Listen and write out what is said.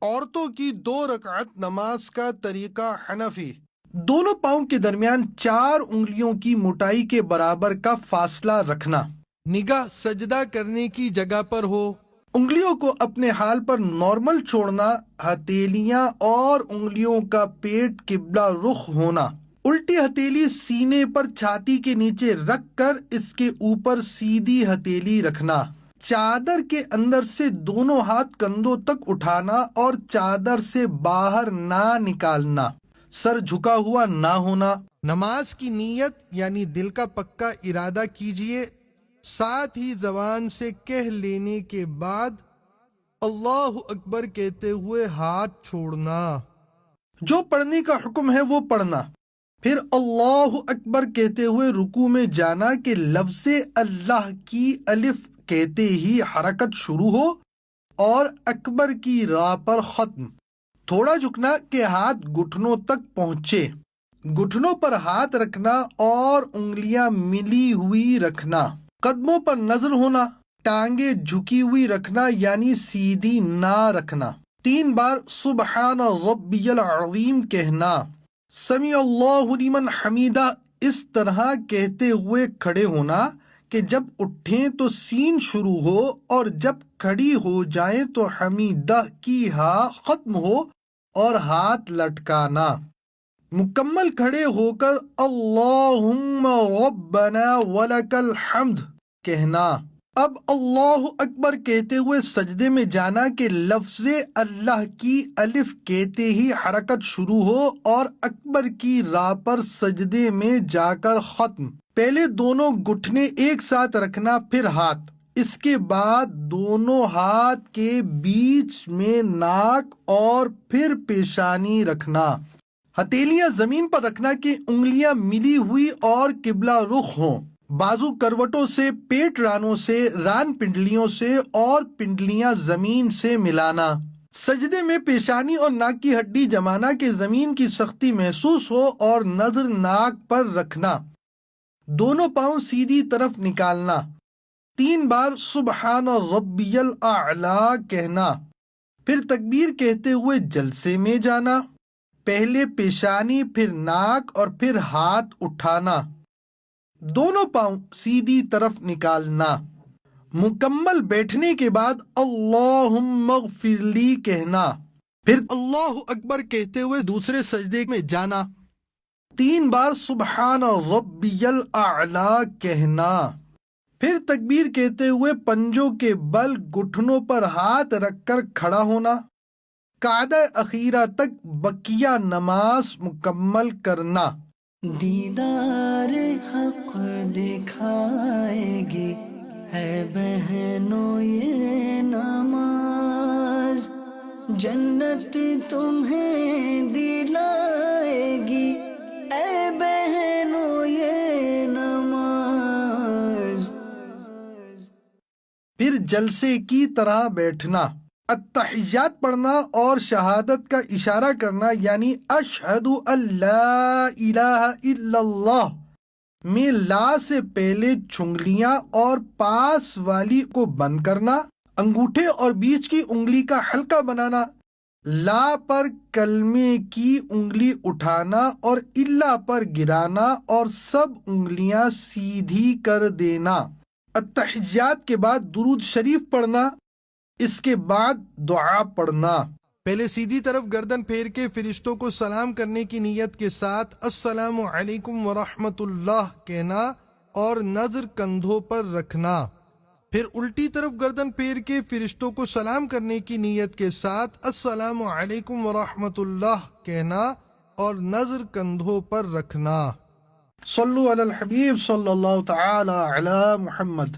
عورتوں کی 2 رکعت نماز کا طریقہ حنفی۔ دونوں پاؤں کے درمیان 4 انگلیوں کی موٹائی کے برابر کا فاصلہ رکھنا۔ نگاہ سجدہ کرنے کی جگہ پر ہو۔ انگلیوں کو اپنے حال پر نارمل چھوڑنا، ہتھیلیاں اور انگلیوں کا پیٹ قبلہ رخ ہونا۔ الٹی ہتھیلی سینے پر چھاتی کے نیچے رکھ کر اس کے اوپر سیدھی ہتھیلی رکھنا۔ چادر کے اندر سے دونوں ہاتھ کندھوں تک اٹھانا اور چادر سے باہر نہ نکالنا۔ سر جھکا ہوا نہ ہونا۔ نماز کی نیت یعنی دل کا پکا ارادہ کیجئے، ساتھ ہی زبان سے کہہ لینے کے بعد اللہ اکبر کہتے ہوئے ہاتھ چھوڑنا۔ جو پڑھنے کا حکم ہے وہ پڑھنا، پھر اللہ اکبر کہتے ہوئے رکوع میں جانا کہ لفظ اللہ کی الف کہتے ہی حرکت شروع ہو اور اکبر کی راہ پر ختم۔ تھوڑا جھکنا کہ ہاتھ گھٹنوں تک پہنچے، گھٹنوں پر ہاتھ رکھنا اور انگلیاں ملی ہوئی رکھنا۔ قدموں پر نظر ہونا، ٹانگیں جھکی ہوئی رکھنا یعنی سیدھی نہ رکھنا۔ 3 بار سبحان ربی العظیم کہنا۔ سمیع اللہ لمن حمیدہ اس طرح کہتے ہوئے کھڑے ہونا کہ جب اٹھیں تو سین شروع ہو اور جب کھڑی ہو جائیں تو حمیدہ کی ہا ختم ہو اور ہاتھ لٹکانا۔ مکمل کھڑے ہو کر اللہم ربنا ولک الحمد کہنا۔ اب اللہ اکبر کہتے ہوئے سجدے میں جانا کہ لفظ اللہ کی الف کہتے ہی حرکت شروع ہو اور اکبر کی راہ پر سجدے میں جا کر ختم۔ پہلے دونوں گھٹنے ایک ساتھ رکھنا، پھر ہاتھ، اس کے بعد دونوں ہاتھ کے بیچ میں ناک اور پھر پیشانی رکھنا۔ ہتھیلیاں زمین پر رکھنا کہ انگلیاں ملی ہوئی اور قبلہ رخ ہوں۔ بازو کروٹوں سے، پیٹ رانوں سے، ران پنڈلیوں سے اور پنڈلیاں زمین سے ملانا۔ سجدے میں پیشانی اور ناک کی ہڈی جمانا کہ زمین کی سختی محسوس ہو اور نظر ناک پر رکھنا۔ دونوں پاؤں سیدھی طرف نکالنا۔ 3 بار سبحان ربی الاعلی کہنا، پھر تکبیر کہتے ہوئے جلسے میں جانا۔ پہلے پیشانی، پھر ناک اور پھر ہاتھ اٹھانا۔ دونوں پاؤں سیدھی طرف نکالنا۔ مکمل بیٹھنے کے بعد اللہم اغفر لی کہنا، پھر اللہ اکبر کہتے ہوئے دوسرے سجدے میں جانا۔ 3 بار سبحان ربی الاعلی کہنا، پھر تکبیر کہتے ہوئے پنجوں کے بل گھٹنوں پر ہاتھ رکھ کر کھڑا ہونا۔ قعدہ اخیرہ تک بقیہ نماز مکمل کرنا۔ دیدار حق دکھائے گی ہے بہنوں یہ نماز، جنت تمہیں دلائے گی اے بہنوں یہ نماز۔ پھر جلسے کی طرح بیٹھنا، التحیات پڑھنا اور شہادت کا اشارہ کرنا یعنی اشہد ان لا الہ الا اللہ میں لا سے پہلے چھنگلیاں اور پاس والی کو بند کرنا، انگوٹھے اور بیچ کی انگلی کا حلقہ بنانا، لا پر کلمے کی انگلی اٹھانا اور الا پر گرانا اور سب انگلیاں سیدھی کر دینا۔ التحیات کے بعد درود شریف پڑھنا، اس کے بعد دعا پڑھنا۔ پہلے سیدھی طرف گردن پھیر کے فرشتوں کو سلام کرنے کی نیت کے ساتھ السلام علیکم ورحمۃ اللہ کہنا اور نظر کندھوں پر رکھنا۔ پھر الٹی طرف گردن پھیر کے فرشتوں کو سلام کرنے کی نیت کے ساتھ السلام علیکم ورحمۃ اللہ کہنا اور نظر کندھوں پر رکھنا۔ صلو علی الحبیب صلی اللہ تعالی علی محمد۔